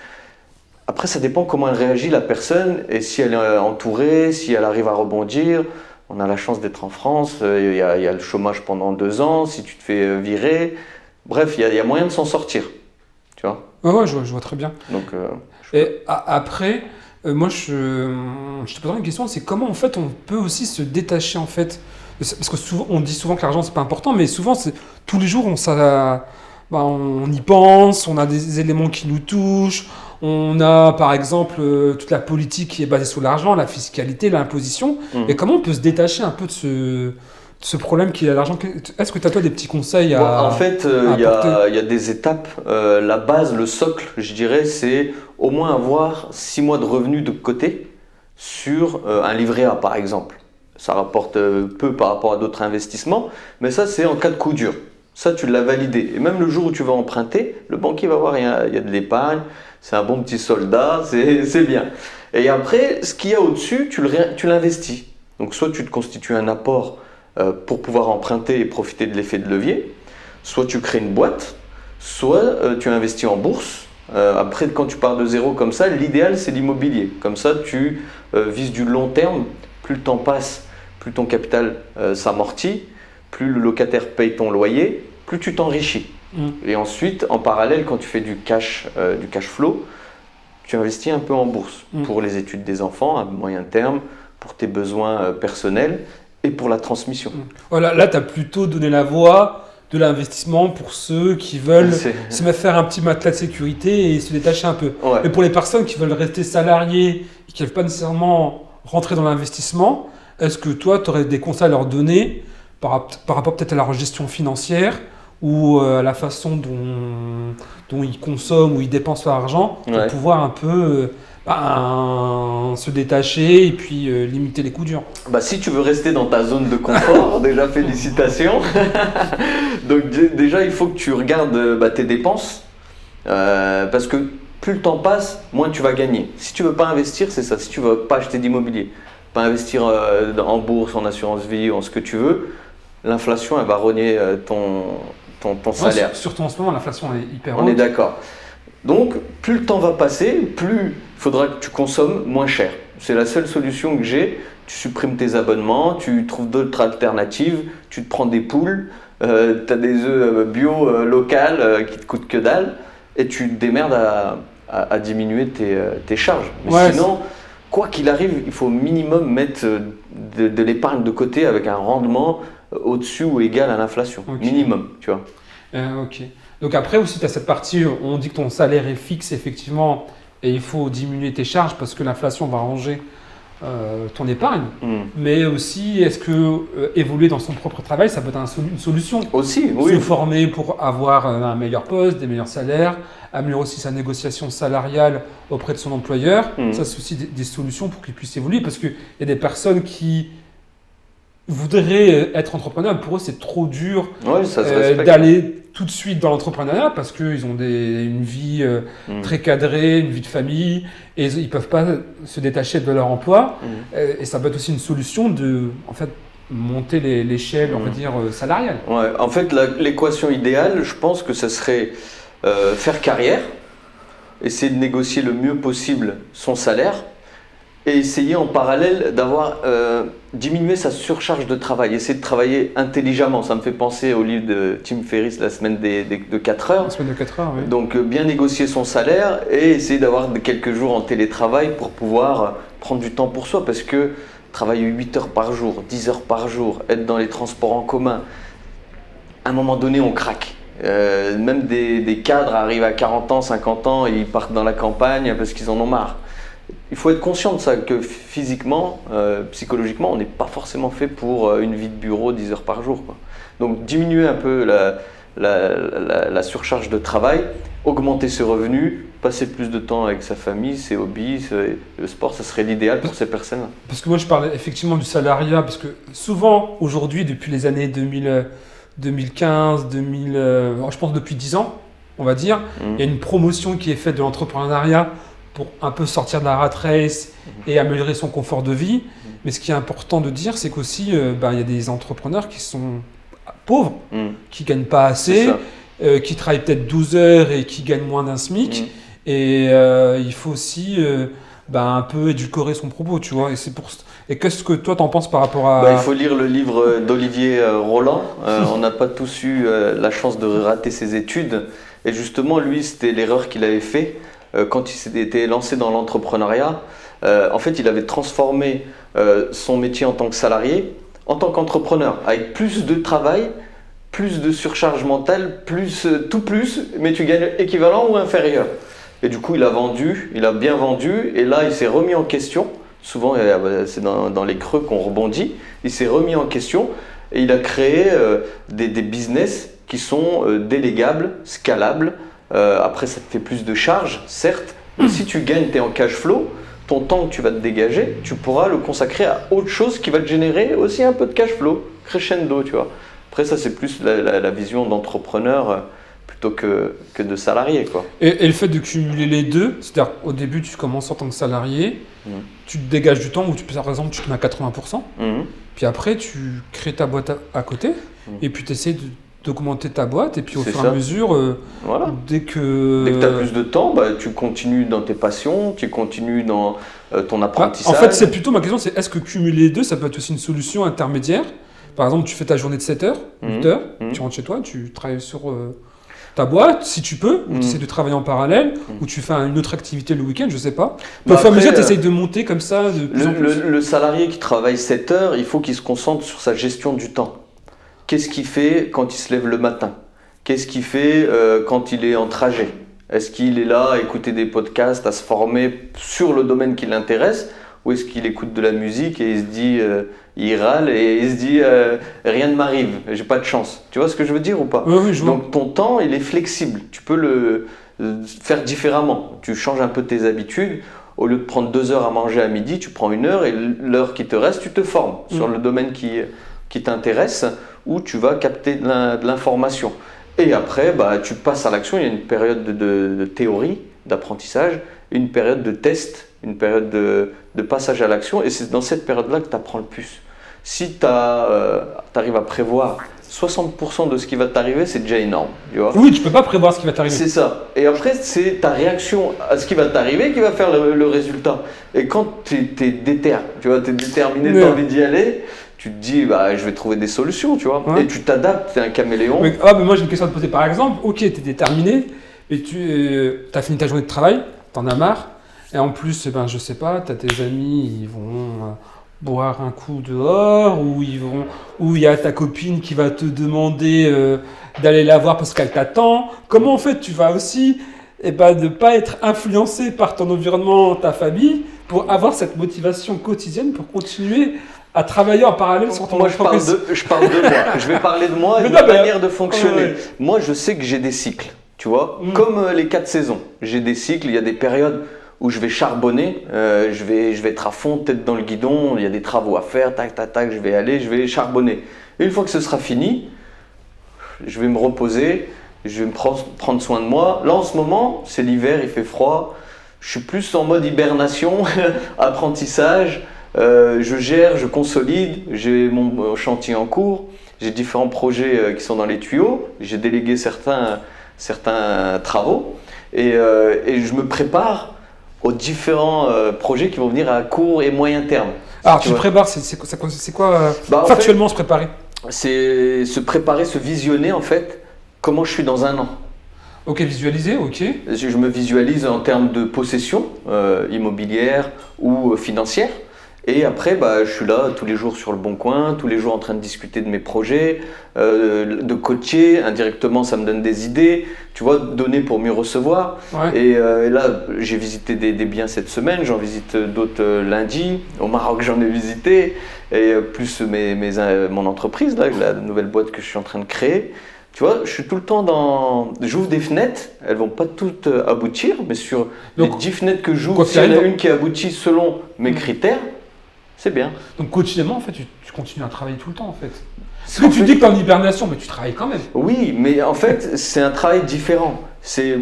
Après, ça dépend comment elle réagit, la personne, et si elle est entourée, si elle arrive à rebondir. On a la chance d'être en France, il y a le chômage pendant 2 ans, si tu te fais virer. Bref, il y a moyen de s'en sortir, tu vois. Ouais, je vois très bien. Donc, après, moi, je te poserai une question, c'est comment, en fait, on peut aussi se détacher, en fait, parce que souvent, on dit souvent que l'argent, c'est pas important, mais souvent, tous les jours, on y pense, on a des éléments qui nous touchent. On a par exemple toute la politique qui est basée sur l'argent, la fiscalité, l'imposition. Et comment on peut se détacher un peu de ce problème qui est l'argent? Est-ce que tu as toi des petits conseils à En fait, il y a des étapes. La base, le socle, je dirais, c'est au moins avoir 6 mois de revenus de côté sur un livret A par exemple. Ça rapporte peu par rapport à d'autres investissements, mais ça c'est en cas de coup dur. Ça, tu l'as validé. Et même le jour où tu vas emprunter, le banquier va voir, il y a de l'épargne, c'est un bon petit soldat, c'est bien. Et après, ce qu'il y a au-dessus, tu l'investis. Donc, soit tu te constitues un apport pour pouvoir emprunter et profiter de l'effet de levier, soit tu crées une boîte, soit tu investis en bourse. Après, quand tu pars de zéro comme ça, l'idéal, c'est l'immobilier. Comme ça, tu vises du long terme. Plus le temps passe, plus ton capital s'amortit, plus le locataire paye ton loyer, plus tu t'enrichis. Et ensuite, en parallèle, quand tu fais du cash flow, tu investis un peu en bourse pour les études des enfants à moyen terme, pour tes besoins personnels et pour la transmission. Voilà, là, tu as plutôt donné la voie de l'investissement pour ceux qui veulent se mettre faire un petit matelas de sécurité et se détacher un peu. Ouais. Mais pour les personnes qui veulent rester salariées et qui ne veulent pas nécessairement rentrer dans l'investissement, est-ce que toi, tu aurais des conseils à leur donner par rapport peut-être à leur gestion financière ou à la façon dont ils consomment ou ils dépensent leur argent pour pouvoir un peu se détacher et puis limiter les coups durs? Si tu veux rester dans ta zone de confort, déjà félicitations. Donc déjà, il faut que tu regardes tes dépenses parce que plus le temps passe, moins tu vas gagner. Si tu veux pas investir, c'est ça. Si tu veux pas acheter d'immobilier, pas investir en bourse, en assurance vie, en ce que tu veux, l'inflation, elle va rogner ton salaire. Surtout en ce moment, l'inflation est hyper haute. On est d'accord. Donc, plus le temps va passer, plus il faudra que tu consommes moins cher. C'est la seule solution que j'ai. Tu supprimes tes abonnements, tu trouves d'autres alternatives, tu te prends des poules, tu as des œufs bio locales qui te coûtent que dalle et tu te démerdes à diminuer tes charges. Mais sinon, quoi qu'il arrive, il faut au minimum mettre de l'épargne de côté avec un rendement au-dessus ou égal à l'inflation. Minimum, tu vois. Ok. Donc après aussi, tu as cette partie, on dit que ton salaire est fixe, effectivement, et il faut diminuer tes charges parce que l'inflation va ranger ton épargne. Mais aussi, est-ce que évoluer dans son propre travail, ça peut être une solution? Aussi, oui. Se former pour avoir un meilleur poste, des meilleurs salaires, améliorer aussi sa négociation salariale auprès de son employeur. Ça, c'est aussi des solutions pour qu'il puisse évoluer parce qu'il y a des personnes qui voudraient être entrepreneurs. Pour eux, c'est trop dur d'aller tout de suite dans l'entrepreneuriat parce qu'ils ont une vie très cadrée, une vie de famille et ils ne peuvent pas se détacher de leur emploi. Et ça peut être aussi une solution de monter l'échelle, on va dire, salariale. Ouais, en fait, l'équation idéale, je pense que ce serait faire carrière, essayer de négocier le mieux possible son salaire et essayer en parallèle d'avoir diminué sa surcharge de travail, essayer de travailler intelligemment. Ça me fait penser au livre de Tim Ferriss, La semaine de 4 heures. La semaine de 4 heures, oui. Donc bien négocier son salaire et essayer d'avoir quelques jours en télétravail pour pouvoir prendre du temps pour soi parce que travailler 8 heures par jour, 10 heures par jour, être dans les transports en commun, à un moment donné on craque. Même des cadres arrivent à 40 ans, 50 ans et ils partent dans la campagne parce qu'ils en ont marre. Il faut être conscient de ça, que physiquement, psychologiquement, on n'est pas forcément fait pour une vie de bureau 10 heures par jour, quoi. Donc diminuer un peu la surcharge de travail, augmenter ses revenus, passer plus de temps avec sa famille, ses hobbies, le sport, ça serait l'idéal pour ces personnes-là. Parce que moi je parlais effectivement du salariat, parce que souvent aujourd'hui, depuis les années 2015, je pense depuis 10 ans, on va dire, il y a une promotion qui est faite de l'entrepreneuriat pour un peu sortir de la rat race et améliorer son confort de vie. Mais ce qui est important de dire, c'est qu'aussi, il y a des entrepreneurs qui sont pauvres, qui ne gagnent pas assez, qui travaillent peut-être 12 heures et qui gagnent moins d'un SMIC. Et il faut aussi un peu édulcorer son propos, tu vois. Et qu'est-ce que toi, t'en penses par rapport à... Il faut lire le livre d'Olivier Roland. On n'a pas tous eu la chance de rater ses études. Et justement, lui, c'était l'erreur qu'il avait fait. Quand il s'était lancé dans l'entrepreneuriat, en fait, il avait transformé son métier en tant que salarié en tant qu'entrepreneur, avec plus de travail, plus de surcharge mentale, tout plus, mais tu gagnes équivalent ou inférieur. Et du coup, il a bien vendu, et là, il s'est remis en question. Souvent, c'est dans les creux qu'on rebondit. Il s'est remis en question et il a créé des business qui sont délégables, scalables. Après, ça te fait plus de charges, certes, mais si tu gagnes, tu es en cash flow, ton temps que tu vas te dégager, tu pourras le consacrer à autre chose qui va te générer aussi un peu de cash flow, crescendo, tu vois. Après, ça, c'est plus la vision d'entrepreneur plutôt que de salarié, quoi. Et le fait de cumuler les deux, c'est-à-dire au début, tu commences en tant que salarié, tu te dégages du temps où, par exemple, tu te mets à 80%, puis après, tu crées ta boîte à côté, et puis tu essaies d'augmenter ta boîte, et puis au fur et à mesure, dès que tu as plus de temps, tu continues dans tes passions, tu continues dans ton apprentissage. En fait, c'est plutôt ma question, c'est est-ce que cumuler les deux, ça peut être aussi une solution intermédiaire? Par exemple, tu fais ta journée de 7 heures, 8 heures, tu rentres chez toi, tu travailles sur ta boîte, si tu peux, ou tu essaies de travailler en parallèle, ou tu fais une autre activité le week-end, je sais pas. Au fur et à mesure, tu essayes de monter comme ça de plus en plus. Le salarié qui travaille 7 heures, il faut qu'il se concentre sur sa gestion du temps. Qu'est-ce qu'il fait quand il se lève le matin? Qu'est-ce qu'il fait quand il est en trajet? Est-ce qu'il est là à écouter des podcasts, à se former sur le domaine qui l'intéresse? Ou est-ce qu'il écoute de la musique et il se dit, il râle et il se dit rien ne m'arrive, j'ai pas de chance. Tu vois ce que je veux dire ou pas? Oui, je vois. Donc ton temps, il est flexible. Tu peux le faire différemment. Tu changes un peu tes habitudes. Au lieu de prendre 2 heures à manger à midi, tu prends 1 heure et l'heure qui te reste, tu te formes sur le domaine qui t'intéresse, où tu vas capter de l'information. Et après, tu passes à l'action. Il y a une période de théorie, d'apprentissage, une période de test, une période de passage à l'action. Et c'est dans cette période-là que tu apprends le plus. Si tu arrives à prévoir 60% de ce qui va t'arriver, c'est déjà énorme. Tu vois. Oui, tu peux pas prévoir ce qui va t'arriver. C'est ça. Et après, c'est ta réaction à ce qui va t'arriver qui va faire le résultat. Et quand tu es déterminé, tu as envie d'y aller, tu te dis, je vais trouver des solutions, tu vois. Ouais. Et tu t'adaptes, tu es un caméléon. Mais moi, j'ai une question à te poser. Par exemple, ok, tu es déterminé, mais tu as fini ta journée de travail, tu en as marre. Et en plus, je sais pas, tu as tes amis, ils vont boire un coup dehors, où où il y a ta copine qui va te demander d'aller la voir parce qu'elle t'attend. Comment en fait tu vas aussi ne pas être influencé par ton environnement, ta famille, pour avoir cette motivation quotidienne pour continuer à travailler en parallèle sur ton entreprise. Je parle de moi. Je vais parler de moi et de ma manière de fonctionner. Ouais. Moi, je sais que j'ai des cycles, tu vois, comme les 4 saisons. J'ai des cycles, il y a des périodes où je vais charbonner, je vais être à fond, tête dans le guidon, il y a des travaux à faire, tac, tac, tac, je vais charbonner. Et une fois que ce sera fini, je vais me reposer, je vais me prendre soin de moi. Là, en ce moment, c'est l'hiver, il fait froid, je suis plus en mode hibernation, apprentissage, je gère, je consolide, j'ai mon chantier en cours, j'ai différents projets qui sont dans les tuyaux, j'ai délégué certains travaux et je me prépare aux différents projets qui vont venir à court et moyen terme. Alors, tu te prépares, c'est quoi factuellement se préparer? C'est se préparer, se visionner en fait, comment je suis dans un an. Ok, visualiser, ok. Je me visualise en termes de possession immobilière ou financière. Et après, je suis là tous les jours sur le Bon Coin, tous les jours en train de discuter de mes projets, de coacher. Indirectement, ça me donne des idées, tu vois, donner pour mieux recevoir. Ouais. Et là, j'ai visité des biens cette semaine, j'en visite d'autres lundi. Au Maroc, j'en ai visité. Et plus mon entreprise, là, la nouvelle boîte que je suis en train de créer. Tu vois, je suis tout le temps j'ouvre des fenêtres, elles vont pas toutes aboutir, mais sur les 10 fenêtres que j'ouvre, s'il y en a une qui aboutit selon mes critères, c'est bien. Donc quotidiennement, en fait, tu continues à travailler tout le temps, en fait. Parce que tu dis que tu es en hibernation, mais tu travailles quand même. Oui, mais en fait, c'est un travail différent.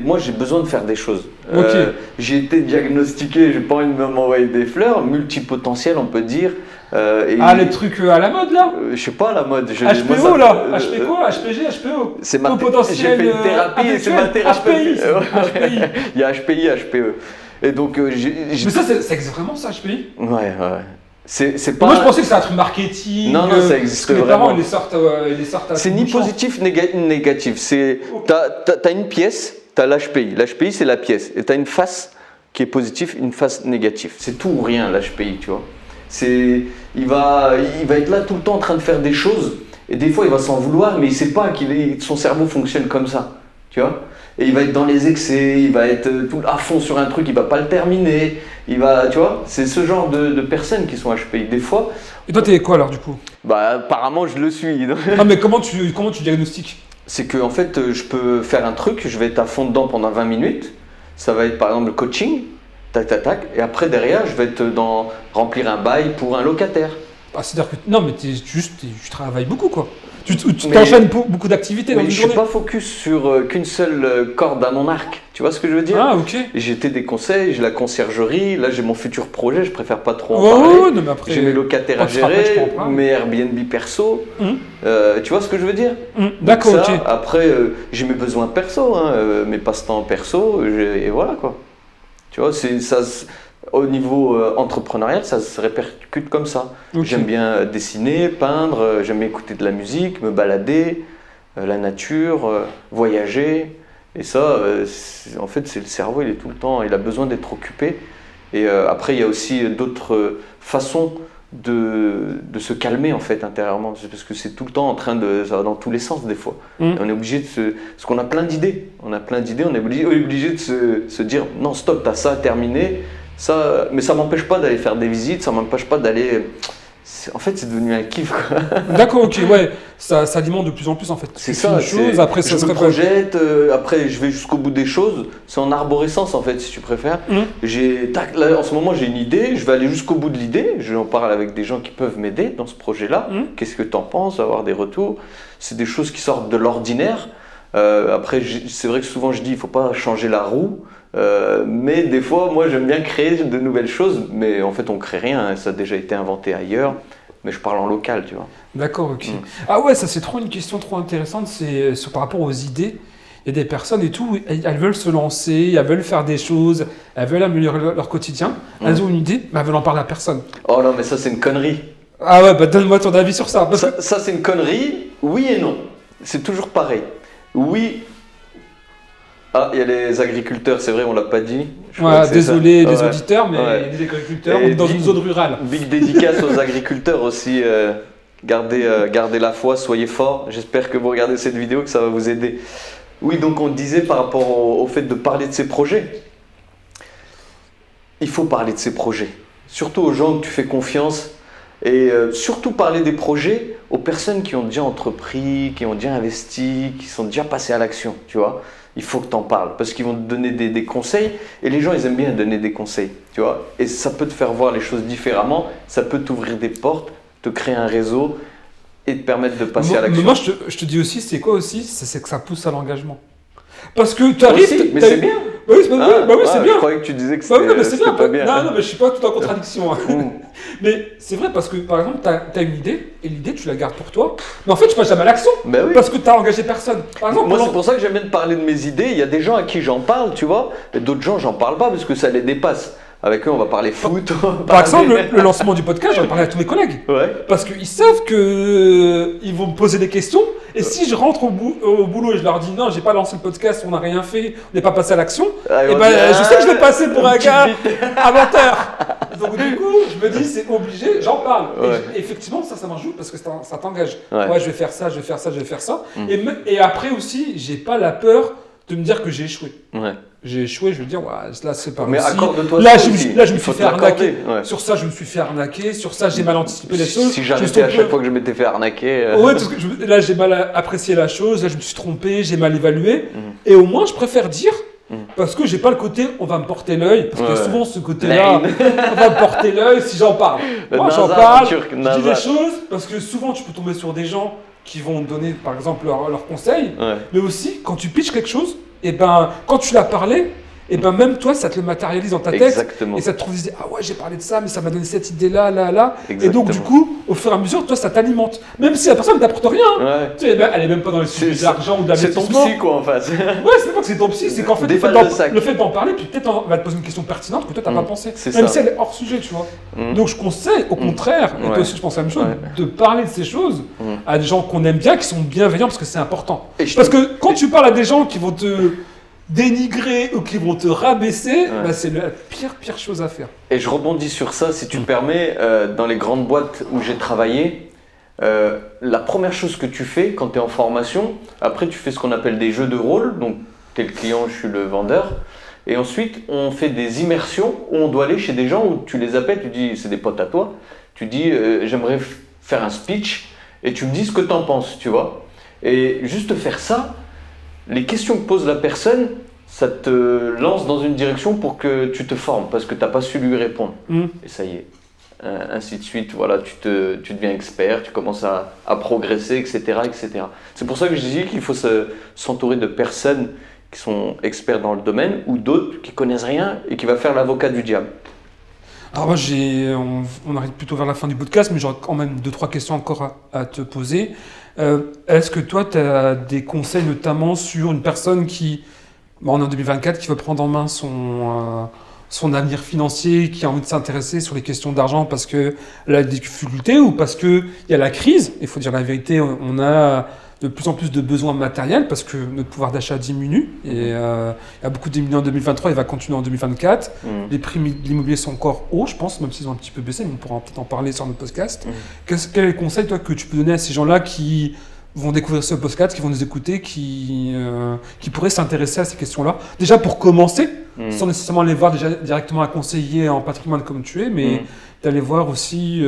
Moi, j'ai besoin de faire des choses. Okay. J'ai été diagnostiqué, j'ai pas envie de m'envoyer des fleurs, multipotentiel, on peut dire. Les trucs à la mode, là je sais pas, à la mode. HPO, là HP quoi HPG, HPO C'est ma potentiel. J'ai fait une thérapie et c'est ma thérapie. HPI. Il y a HPI, HPE. Et donc, Mais ça, c'est vraiment ça, HPI? Ouais. C'est pas... Moi, je pensais que c'était un truc marketing. Non, ça existe vraiment. Les parents, ils les sortent à c'est ni positif ni négatif. T'as une pièce, t'as l'HPI. L'HPI, c'est la pièce. Et t'as une face qui est positive, une face négative. C'est tout ou rien, l'HPI, tu vois. Il va être là tout le temps en train de faire des choses. Et des fois, il va s'en vouloir, mais il ne sait pas son cerveau fonctionne comme ça. Tu vois. Et il va être dans les excès, il va être tout à fond sur un truc, il ne va pas le terminer. Tu vois, c'est ce genre de personnes qui sont HPI. Des fois. Et toi, t'es quoi alors du coup? Apparemment, je le suis. Non, mais comment tu diagnostiques? C'est que en fait, je peux faire un truc, je vais être à fond dedans pendant 20 minutes. Ça va être par exemple le coaching, tac, tac, tac. Et après, derrière, je vais être remplir un bail pour un locataire. C'est-à-dire que non, mais tu travailles beaucoup, quoi. Tu t'enchaînes beaucoup d'activités dans une journée. Je ne suis pas focus sur qu'une seule corde à mon arc. Tu vois ce que je veux dire? Ah, ok. J'ai des conseils, j'ai la conciergerie, là j'ai mon futur projet, je préfère pas trop en parler. Non, mais après, j'ai mes locataires à gérer, mes Airbnb perso. Tu vois ce que je veux dire? D'accord, ok. Après, j'ai mes besoins perso, mes passe-temps perso, et voilà quoi. Tu vois, au niveau entrepreneurial, ça se répercute comme ça. Okay. J'aime bien dessiner, peindre, j'aime écouter de la musique, me balader, la nature, voyager. Et ça, en fait, c'est le cerveau, il est tout le temps, il a besoin d'être occupé. Et après, il y a aussi d'autres façons de se calmer en fait intérieurement, parce que c'est tout le temps en train ça va dans tous les sens des fois. Et on est obligé parce qu'on a plein d'idées. On est obligé de se dire non, stop, t'as ça terminé. Ça, mais ça m'empêche pas d'aller faire des visites, ça m'empêche pas d'aller. En fait, c'est devenu un kiff, quoi. D'accord, ok, ouais. Ça alimente de plus en plus, en fait. C'est ça. Après, ça je me projette, après, je vais jusqu'au bout des choses. C'est en arborescence, en fait, si tu préfères. Là, en ce moment, j'ai une idée, je vais aller jusqu'au bout de l'idée. Je en parle avec des gens qui peuvent m'aider dans ce projet-là. Qu'est-ce que tu en penses? Avoir des retours. C'est des choses qui sortent de l'ordinaire. Après, c'est vrai que souvent, je dis, il ne faut pas changer la roue. Mais des fois, moi j'aime bien créer de nouvelles choses, mais en fait on crée rien, ça a déjà été inventé ailleurs, mais je parle en local, tu vois. D'accord, ok. Ah ouais, ça c'est une question trop intéressante, c'est par rapport aux idées. Il y a des personnes et tout, elles veulent se lancer, elles veulent faire des choses, elles veulent améliorer leur quotidien, elles ont une idée, mais elles veulent en parler à personne. Oh non, mais ça c'est une connerie. Ah ouais, donne-moi ton avis sur ça. Ça c'est une connerie, oui et non. C'est toujours pareil. Oui. Ah, il y a les agriculteurs, c'est vrai, on l'a pas dit. Désolé les auditeurs, mais il y a des agriculteurs, on est dans une zone rurale. Big dédicace aux agriculteurs aussi. Gardez la foi, soyez forts. J'espère que vous regardez cette vidéo, que ça va vous aider. Oui, donc on disait par rapport au fait de parler de ses projets. Il faut parler de ses projets. Surtout aux gens que tu fais confiance. Et surtout parler des projets aux personnes qui ont déjà entrepris, qui ont déjà investi, qui sont déjà passées à l'action, tu vois. Il faut que tu en parles parce qu'ils vont te donner des conseils et les gens ils aiment bien donner des conseils, tu vois. Et ça peut te faire voir les choses différemment, ça peut t'ouvrir des portes, te créer un réseau et te permettre de passer à l'action. Mais moi je te dis aussi, c'est quoi aussi? C'est que ça pousse à l'engagement. Parce que tu arrives... Mais c'est bien. Oui, c'est bien. Je croyais que tu disais que c'était pas bien. Non, mais je ne suis pas tout en contradiction. Mais c'est vrai parce que, par exemple, tu as une idée, et l'idée, tu la gardes pour toi. Mais en fait, tu passes jamais à l'action. Parce que tu n'as engagé personne. Par exemple, moi, c'est pour ça que j'aime bien de parler de mes idées. Il y a des gens à qui j'en parle, tu vois. Et d'autres gens, j'en parle pas parce que ça les dépasse. Avec eux, on va parler foot. Par exemple, le lancement du podcast, j'en ai parlé à tous mes collègues. Ouais. Parce qu'ils savent qu'ils vont me poser des questions. Et si je rentre au boulot et je leur dis non, j'ai pas lancé le podcast, on n'a rien fait, on n'est pas passé à l'action, je sais que je vais passer pour un gars menteur. Donc du coup, je me dis c'est obligé, j'en parle. Ouais. Et effectivement, ça m'en joue parce que ça t'engage. Ouais. Je vais faire ça, je vais faire ça, je vais faire ça. Et après aussi, j'ai pas la peur de me dire que j'ai échoué. Ouais. J'ai échoué, je veux dire, là c'est pas mais réussi. Accorde-toi là, ça je me suis fait arnaquer. Ouais. Sur ça, je me suis fait arnaquer. Sur ça, j'ai mal anticipé les choses. Si j'arrêtais à chaque fois que je m'étais fait arnaquer. Ouais, parce que là, j'ai mal apprécié la chose. Là, je me suis trompé, j'ai mal évalué. Et au moins, je préfère dire. Parce que j'ai pas le côté on va me porter l'œil. Parce qu'il y a souvent ce côté-là, on va me porter l'œil si j'en parle. Moi, j'en parle, je dis des choses. Parce que souvent, tu peux tomber sur des gens qui vont donner, par exemple, leurs conseils. Ouais. Mais aussi, quand tu pitches quelque chose, et quand tu l'as parlé, et même toi, ça te le matérialise dans ta tête. Exactement. Et ça te trouve dire ah ouais, j'ai parlé de ça, mais ça m'a donné cette idée-là, là. Exactement. Et donc, du coup, au fur et à mesure, toi, ça t'alimente. Même si la personne ne t'apporte rien. Ouais. Tu sais, elle est même pas dans les sujets de l'argent ou de l'investissement. C'est ton psy, quoi, en face. Ouais, c'est pas que c'est ton psy, c'est qu'en fait, le fait d'en parler, puis peut-être on va te poser une question pertinente que toi, t'as pas pensé. Même si elle est hors sujet, tu vois. Donc, je conseille, au contraire, et toi aussi, je pense la même chose, de parler de ces choses à des gens qu'on aime bien, qui sont bienveillants, parce que c'est important. Parce que quand tu parles à des gens qui vont te dénigrer ou qui vont te rabaisser, c'est la pire chose à faire. Et je rebondis sur ça, si tu me permets, dans les grandes boîtes où j'ai travaillé, la première chose que tu fais quand tu es en formation, après tu fais ce qu'on appelle des jeux de rôle, donc tu es le client, je suis le vendeur, et ensuite on fait des immersions où on doit aller chez des gens où tu les appelles, tu dis c'est des potes à toi, tu dis j'aimerais faire un speech et tu me dis ce que tu en penses, tu vois. Et juste faire ça, les questions que pose la personne, ça te lance dans une direction pour que tu te formes parce que tu n'as pas su lui répondre. Et ça y est, ainsi de suite, voilà, tu deviens expert, tu commences à progresser, etc., etc. C'est pour ça que je dis qu'il faut s'entourer de personnes qui sont experts dans le domaine ou d'autres qui connaissent rien et qui vont faire l'avocat du diable. Alors moi, on arrive plutôt vers la fin du podcast, mais j'aurais quand même 2-3 questions encore à te poser. Est-ce que toi, tu as des conseils notamment sur une personne qui, on est en 2024, qui veut prendre en main son avenir financier, qui a envie de s'intéresser sur les questions d'argent parce qu'elle a des difficultés ou parce qu'il y a la crise? Il faut dire la vérité, on a de plus en plus de besoins matériels parce que notre pouvoir d'achat diminue. Et il y a beaucoup diminué en 2023, il va continuer en 2024. Les prix de l'immobilier sont encore hauts, je pense, même s'ils ont un petit peu baissé, mais on pourra peut-être en parler sur notre podcast. Quel est le conseil toi, que tu peux donner à ces gens-là qui vont découvrir ce podcast, qui vont nous écouter, qui pourraient s'intéresser à ces questions-là? Déjà pour commencer, sans nécessairement aller voir déjà directement un conseiller en patrimoine comme tu es, mais d'aller voir aussi,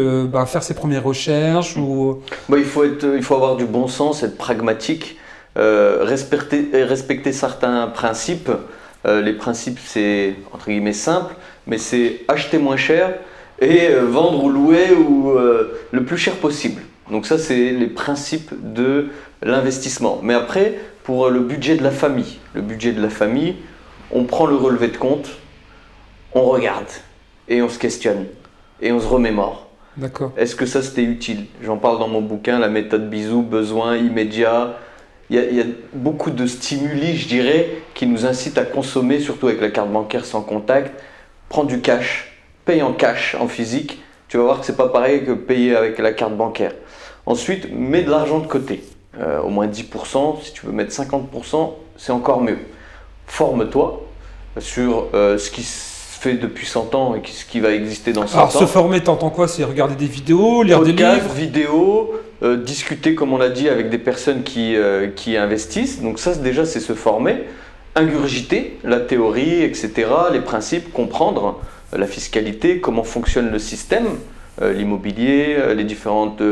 faire ses premières recherches ou... Il faut avoir du bon sens, être pragmatique, respecter certains principes. Les principes, c'est entre guillemets simple, mais c'est acheter moins cher et vendre ou louer le plus cher possible. Donc ça, c'est les principes de l'investissement. Mais après, pour le budget de la famille, on prend le relevé de compte, on regarde et on se questionne et on se remémore. D'accord. Est-ce que ça c'était utile? J'en parle dans mon bouquin, la méthode Bisou, besoin immédiat. Il y a beaucoup de stimuli, je dirais, qui nous incitent à consommer, surtout avec la carte bancaire sans contact. Prends du cash, paye en cash, en physique. Tu vas voir que c'est pas pareil que payer avec la carte bancaire. Ensuite, mets de l'argent de côté, au moins 10%. Si tu veux mettre 50%, c'est encore mieux. forme-toi sur ce qui se fait depuis 100 ans et ce qui va exister dans 100 ans. Alors, se former, t'entends quoi? C'est regarder des vidéos, lire des livres? Vidéos, discuter, comme on l'a dit, avec des personnes qui investissent. Donc ça, déjà, c'est se former, ingurgiter la théorie, etc., les principes, comprendre la fiscalité, comment fonctionne le système, l'immobilier, les différentes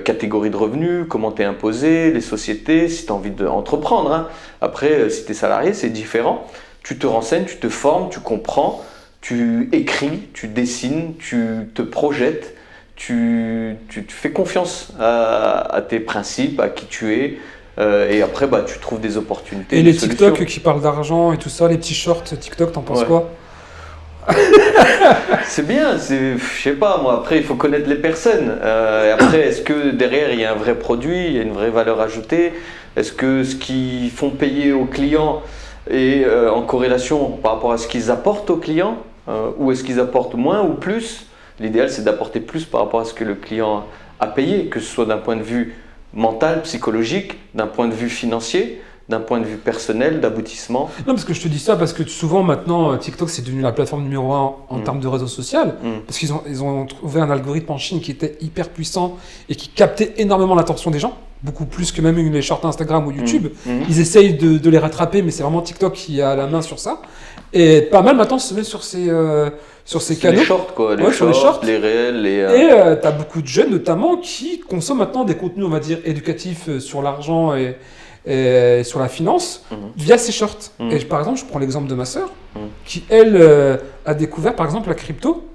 catégories de revenus, comment tu es imposé, les sociétés, si tu as envie d'entreprendre. Hein. Après, si tu es salarié, c'est différent. Tu te renseignes, tu te formes, tu comprends, tu écris, tu dessines, tu te projettes, tu fais confiance à tes principes, à qui tu es. Et après, tu trouves des opportunités. Et les TikTok qui parlent d'argent et tout ça, les petits shorts TikTok, t'en penses quoi? C'est bien, je sais pas moi, après il faut connaître les personnes. Et après, est-ce que derrière il y a un vrai produit, il y a une vraie valeur ajoutée? Est-ce que ce qu'ils font payer aux clients est en corrélation par rapport à ce qu'ils apportent aux clients? Ou est-ce qu'ils apportent moins ou plus? L'idéal c'est d'apporter plus par rapport à ce que le client a payé, que ce soit d'un point de vue mental, psychologique, d'un point de vue financier, d'un point de vue personnel, d'aboutissement. Non, parce que je te dis ça parce que souvent maintenant TikTok c'est devenu la plateforme numéro 1 en termes de réseau social, parce qu'ils ont trouvé un algorithme en Chine qui était hyper puissant et qui captait énormément l'attention des gens, beaucoup plus que même les shorts Instagram ou YouTube. Ils essayent de les rattraper, mais c'est vraiment TikTok qui a la main sur ça. Et pas mal maintenant se met sur ces canaux. Les shorts quoi, les shorts, les réels. Et tu as beaucoup de jeunes notamment qui consomment maintenant des contenus, on va dire, éducatifs sur l'argent et sur la finance via ces shorts. Et par exemple, je prends l'exemple de ma sœur qui, elle, a découvert par exemple la crypto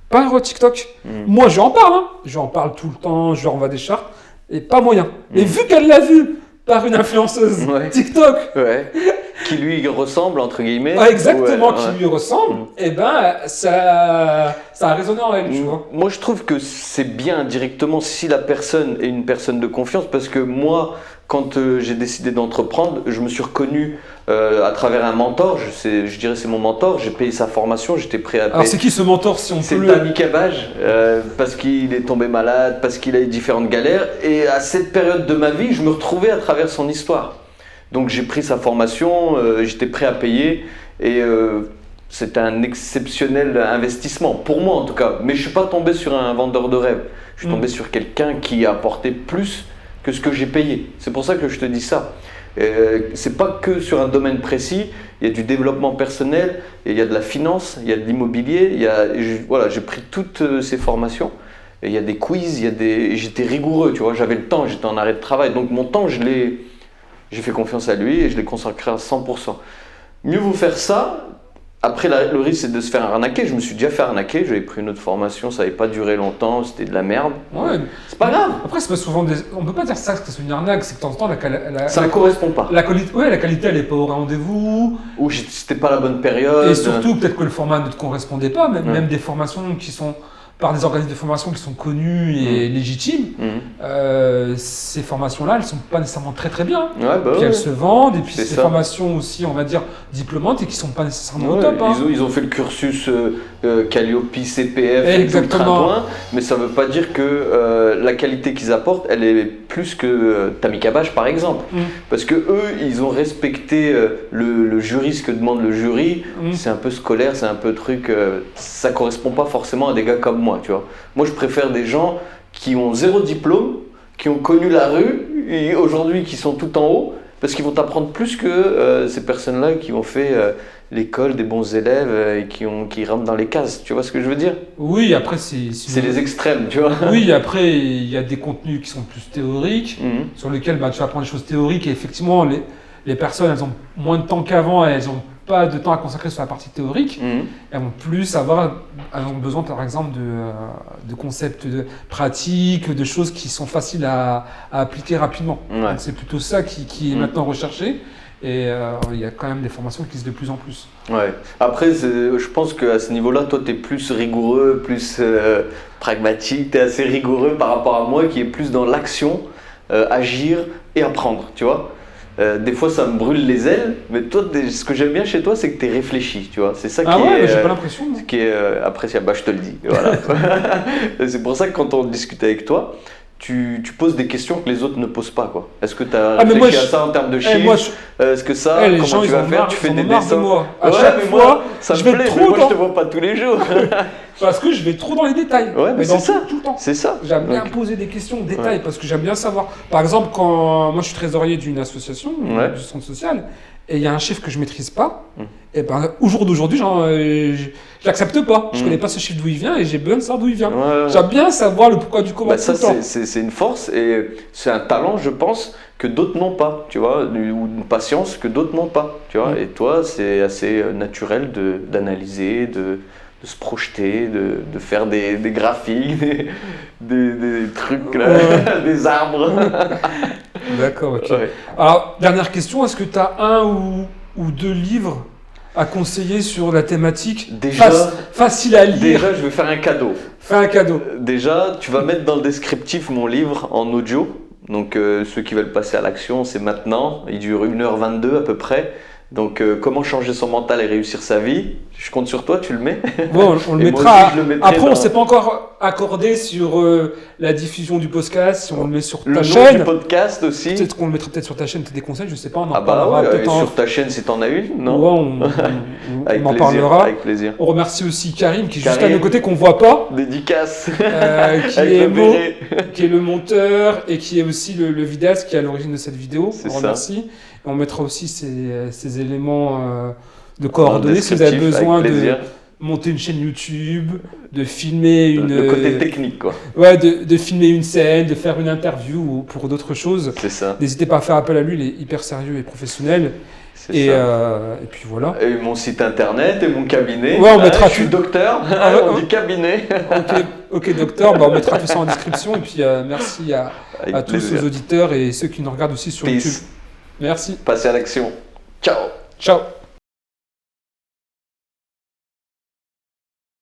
par TikTok. Moi, je lui en parle, je lui en parle tout le temps, je lui envoie des charts, et pas moyen. Mais vu qu'elle l'a vu par une influenceuse TikTok, qui lui ressemble entre guillemets, exactement, qui lui ressemble, et ça a résonné en elle, tu vois. Moi, je trouve que c'est bien directement si la personne est une personne de confiance, parce que moi, quand j'ai décidé d'entreprendre, je me suis reconnu à travers un mentor. Je dirais c'est mon mentor. J'ai payé sa formation, j'étais prêt à payer. Alors c'est qui ce mentor si on peut C'est Tami Cabage, parce qu'il est tombé malade, parce qu'il a eu différentes galères. Et à cette période de ma vie, je me retrouvais à travers son histoire. Donc j'ai pris sa formation, j'étais prêt à payer. Et c'est un exceptionnel investissement, pour moi en tout cas. Mais je ne suis pas tombé sur un vendeur de rêve. Je suis tombé sur quelqu'un qui a apporté plus que ce que j'ai payé. C'est pour ça que je te dis ça. C'est pas que sur un domaine précis, il y a du développement personnel, il y a de la finance, il y a de l'immobilier, j'ai pris toutes ces formations. Et il y a des quiz, j'étais rigoureux, tu vois, j'avais le temps, j'étais en arrêt de travail. Donc mon temps, j'ai fait confiance à lui et je l'ai consacré à 100%. Mieux vaut faire ça. Après, le risque, c'est de se faire arnaquer. Je me suis déjà fait arnaquer. J'avais pris une autre formation, ça n'avait pas duré longtemps, c'était de la merde. Ouais. C'est pas grave. Après, c'est pas souvent on peut pas dire ça que c'est une arnaque, c'est que de temps en temps, ça ne correspond pas. La qualité, elle n'est pas au rendez-vous. Ou c'était pas la bonne période. Et surtout, peut-être que le format ne te correspondait pas. Même des formations qui sont par des organismes de formation qui sont connus et légitimes, ces formations-là, elles ne sont pas nécessairement très très bien. Puis elles se vendent, et puis c'est des formations aussi, on va dire, diplômantes et qui ne sont pas nécessairement au top. Ils ont fait le cursus Calliope, CPF, tout le train-point, mais ça ne veut pas dire que la qualité qu'ils apportent, elle est plus que Tami Cabage par exemple. Parce que eux, ils ont respecté le jury, ce que demande le jury. C'est un peu scolaire, c'est un peu truc, ça ne correspond pas forcément à des gars comme moi. Tu vois. Moi, je préfère des gens qui ont 0 diplôme, qui ont connu la rue et aujourd'hui qui sont tout en haut, parce qu'ils vont t'apprendre plus que ces personnes-là qui ont fait l'école des bons élèves et qui rentrent dans les cases. Tu vois ce que je veux dire? Oui, après c'est les extrêmes, tu vois. Oui, après il y a des contenus qui sont plus théoriques, sur lesquels tu vas apprendre des choses théoriques et effectivement les personnes elles ont moins de temps qu'avant, elles ont pas de temps à consacrer sur la partie théorique, elles vont plus elles ont besoin par exemple de concepts pratiques, de choses qui sont faciles à appliquer rapidement. Donc c'est plutôt ça qui est maintenant recherché et il y a quand même des formations qui existent de plus en plus. Ouais. Après, je pense qu'à ce niveau-là, toi tu es plus rigoureux, plus pragmatique, tu es assez rigoureux par rapport à moi qui est plus dans l'action, agir et apprendre, tu vois. Des fois ça me brûle les ailes, mais toi, ce que j'aime bien chez toi, c'est que tu es réfléchi, tu vois. C'est ça qui est. J'ai pas l'impression. Qui est appréciable. Je te le dis. Voilà. C'est pour ça que quand on discute avec toi, tu poses des questions que les autres ne posent pas, quoi. Est-ce que tu as Ah, mais réfléchi moi, à ça en termes de chiffres? moi, Est-ce que ça, les comment gens, tu ils vas en faire? marre, Tu fais ils en des ont marre de dessins? moi. À Ouais, chaque mais fois, moi, ça je me vais plaît, trop mais moi, dans- je te vois pas tous les jours. Parce que je vais trop dans les détails. Ouais, mais dans c'est ça. tout le temps. C'est ça. J'aime bien Ok. poser des questions au détail parce que j'aime bien savoir. Par exemple, quand moi je suis trésorier d'une association, Ouais. du centre social, et il y a un chiffre que je maîtrise pas, Mm. et ben au jour d'aujourd'hui, je l'accepte pas. Je Mm. connais pas ce chiffre d'où il vient et j'ai besoin de savoir d'où il vient. Ouais. J'aime bien savoir le pourquoi du comment Bah, tout ça, le temps. c'est une force et c'est un talent, je pense, que d'autres n'ont pas, tu vois, ou une patience que d'autres n'ont pas, tu vois. Mm. Et toi, c'est assez naturel d'analyser, de se projeter, de faire des graphiques, des trucs, là, des arbres. D'accord, ok. Ouais. Alors, dernière question, est-ce que tu as un ou deux livres à conseiller sur la thématique Déjà- facile à lire? Déjà, je vais faire un cadeau. Fais un cadeau. Déjà, tu vas mettre dans le descriptif mon livre en audio. Donc, ceux qui veulent passer à l'action, c'est maintenant. Il dure 1h22 à peu près. Donc, comment changer son mental et réussir sa vie? Je compte sur toi, tu le mets. Bon, on le Et moi mettra. aussi, je le mettrai Après, on dans- ne s'est pas encore accordé sur la diffusion du podcast, si on le met sur Le ta nom chaîne. du podcast aussi. Peut-être qu'on le mettra peut-être sur ta chaîne, des conseils, je sais pas, on en Ah bah parlera ouais, peut-être et en... sur ta chaîne si t'en as une, non? Ouais, Avec on en plaisir, parlera. avec plaisir. On remercie aussi Karim qui est juste à Karim. nos côtés qu'on voit pas, Dédicace. qui Avec est le Mo, béret. qui est le monteur et qui est aussi le vidéaste qui est à l'origine de cette vidéo. C'est On ça. remercie. Et on mettra aussi ces éléments de coordonnées Dans si le vous avez descriptif, besoin avec de plaisir. monter une chaîne YouTube, de filmer une... Le côté technique, quoi. Ouais, de filmer une scène, de faire une interview ou pour d'autres choses. C'est ça. N'hésitez pas à faire appel à lui, il est hyper sérieux et professionnel. C'est Et, ça. et puis voilà. Et mon site internet et mon cabinet. Ouais, on Ah, mettra je suis tout. docteur. Ah, ouais, on ouais. dit cabinet. Ok, docteur, bah, on mettra tout ça en description. Et puis merci Avec à tous plaisir. aux auditeurs et ceux qui nous regardent aussi sur YouTube. Peace. Merci. Passez à l'action. Ciao. Ciao.